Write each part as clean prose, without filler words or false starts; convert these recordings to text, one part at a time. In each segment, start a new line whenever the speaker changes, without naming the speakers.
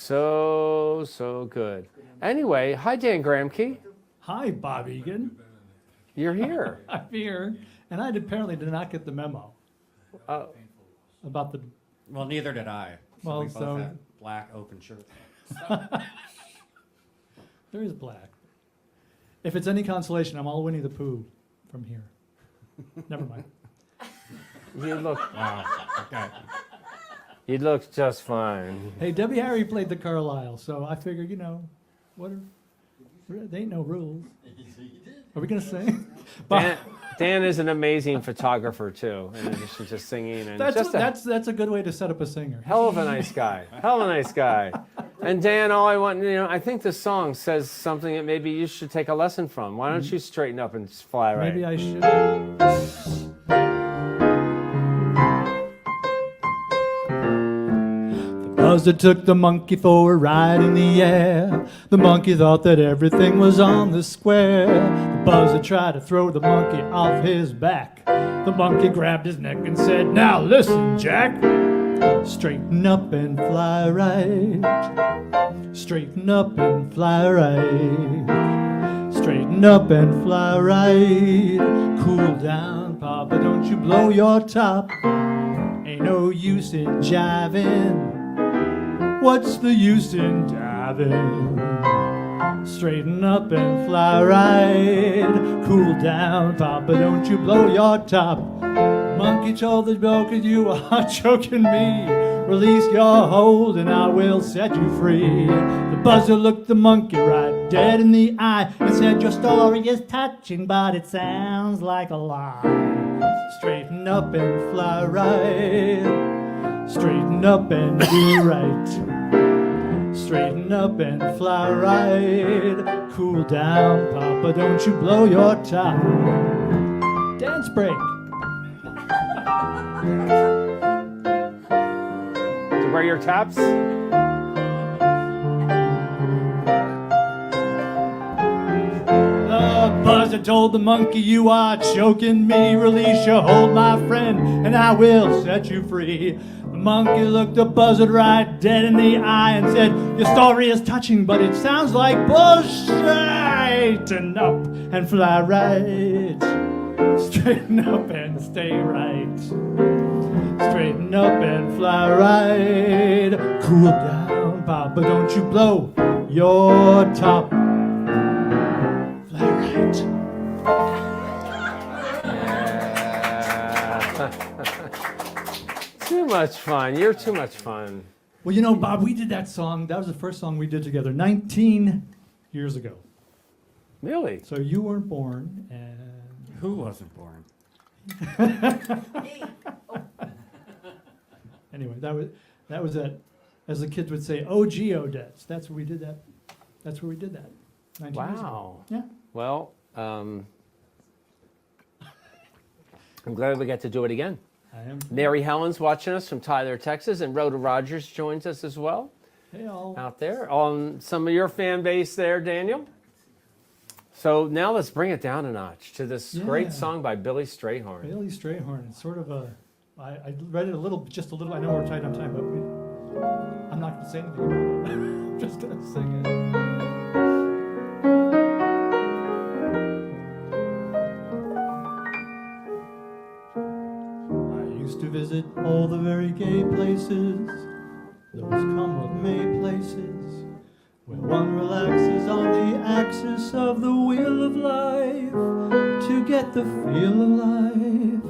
So good. Anyway, hi Dan Gramkee.
Hi, Bob Egan.
You're here.
I'm here, and I apparently did not get the memo about the.
Well, neither did I.
Well,
we both
so-
had black open shirts.
There is black. If it's any consolation, I'm all Winnie the Pooh from here. Never mind.
You look
Wow. Okay.
you look just fine.
Hey, Debbie Harry played the Carlyle, so I figured, what are, there ain't no rules. Are we gonna sing?
Dan is an amazing photographer too, in addition to singing and
That's a good way to set up a singer.
hell of a nice guy. Hell of a nice guy. And Dan, all I want, I think this song says something that maybe you should take a lesson from. Why don't you straighten up and fly right?
Maybe I should. The buzzer took the monkey for a ride in the air. The monkey thought that everything was on the square. The buzzer tried to throw the monkey off his back. The monkey grabbed his neck and said, "Now listen, Jack. Straighten up and fly right. Straighten up and fly right. Straighten up and fly right. Cool down, Papa, don't you blow your top. Ain't no use in jiving. What's the use in diving? Straighten up and fly right. Cool down, Papa, don't you blow your top. Monkey told the joker, you are choking me. Release your hold and I will set you free. The buzzer looked the monkey right dead in the eye and said, your story is touching, but it sounds like a lie. Straighten up and fly right. Straighten up and do right. Straighten up and fly right. Cool down, Papa, don't you blow your top. Dance break.
To wear your taps?
The buzzer told the monkey, you are choking me. Release your hold, my friend, and I will set you free. The monkey looked the buzzard right dead in the eye and said, your story is touching, but it sounds like bullshit. Straighten up and fly right. Straighten up and stay right. Straighten up and fly right. Cool down, Papa, don't you blow your top. Fly right.
Too much fun. You're too much fun.
Well, Bob, we did that song. That was the first song we did together 19 years ago.
Really?
So you weren't born, and
Who wasn't born?
anyway, that was that, as the kids would say, OG Odets. That's where we did that. That's where we did that. 19 years ago.
Wow.
Yeah.
Well, I'm glad we got to do it again.
I am.
Mary Helen's watching us from Tyler, Texas, and Rhoda Rogers joins us as well
Hey, all.
out there. On some of your fan base there, Daniel. So now let's bring it down a notch to this great
Yeah.
song by Billy Strayhorn.
Bailey Strayhorn. It's sort of I read it just a little. I know we're tight on time, but I'm not going to say anything about it. I'm just going to sing it. I used to visit all the very gay places, those come what may places, where one relaxes on the axis of the wheel of life to get the feel of life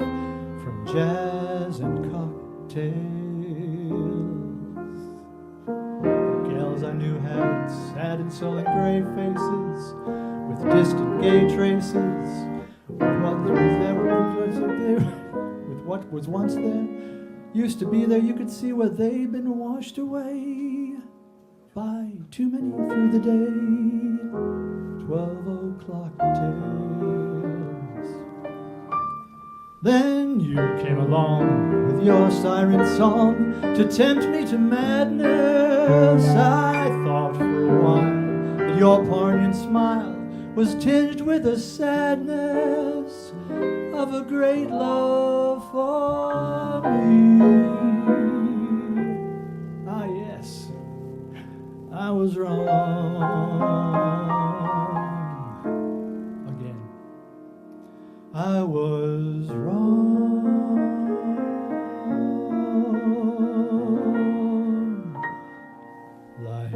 from jazz and cocktails. The gals I knew had sad and sullen gray faces with distant gay traces. With what was once there, used to be there, you could see where they'd been washed away by too many through the day, 12 o'clock tales. Then you came along with your siren song to tempt me to madness. I thought for a while that your poignant smile was tinged with the sadness of a great love for me. Ah, yes. I was wrong again. I was wrong. Life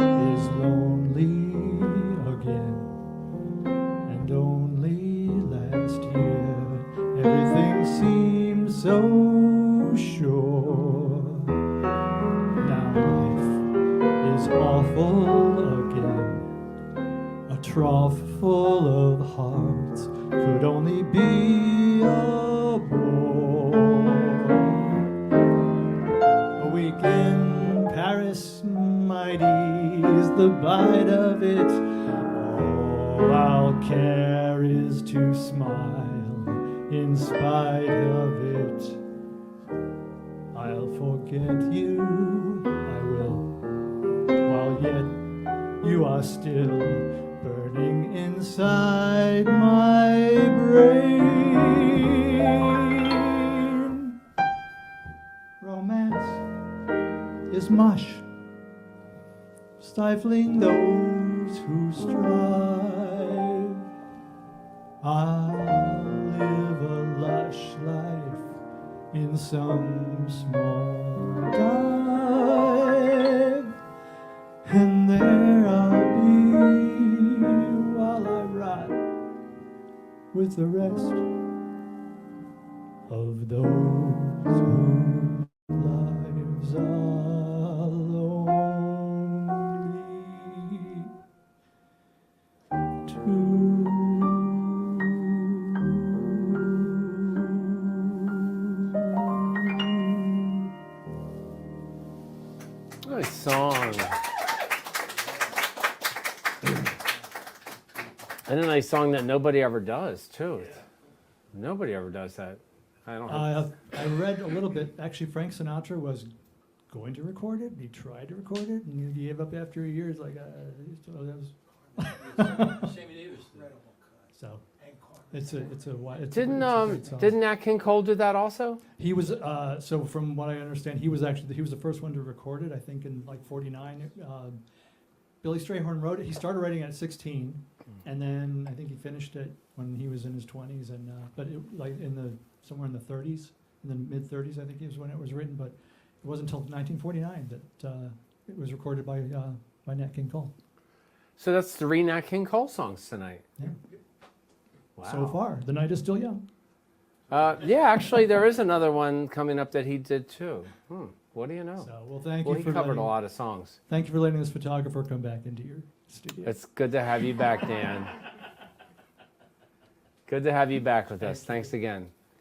is lonely again, and only last year everything seemed so sure. Now life is awful again, a trough full of hearts could only be a bore. A week in Paris might ease the bite of it. All I'll care is to smile in spite of it. I'll forget you, I will, while yet you are still burning inside my brain. Romance is mush, stifling those who strive. I'll live a lush life in some small dive, and there I'll be while I rot with the rest of those whose lives are lonely too.
Nice song. And a nice song that nobody ever does, too. Nobody ever does that. I don't know.
I read a little bit. Actually, Frank Sinatra was going to record it. He tried to record it, and he gave up after a year. It's like, so it's a
Didn't
great song.
didn't Nat King Cole do that also?
He was so from what I understand, he was the first one to record it. I think in like '49. Billy Strayhorn wrote it. He started writing it at 16, and then I think he finished it when he was in his 20s. And but it, like somewhere in the 30s, in the mid 30s, I think is when it was written. But it wasn't until 1949 that it was recorded by Nat King Cole.
So that's 3 Nat King Cole songs tonight.
Yeah.
Wow.
So far, the night is still young.
Yeah, actually, there is another one coming up that he did too. What do you know?
So well, thank
Well,
you
he
for
covered
letting,
a lot of songs.
Thank you for letting this photographer come back into your studio.
It's good to have you back, Dan. Good to have you back with us. Thanks again.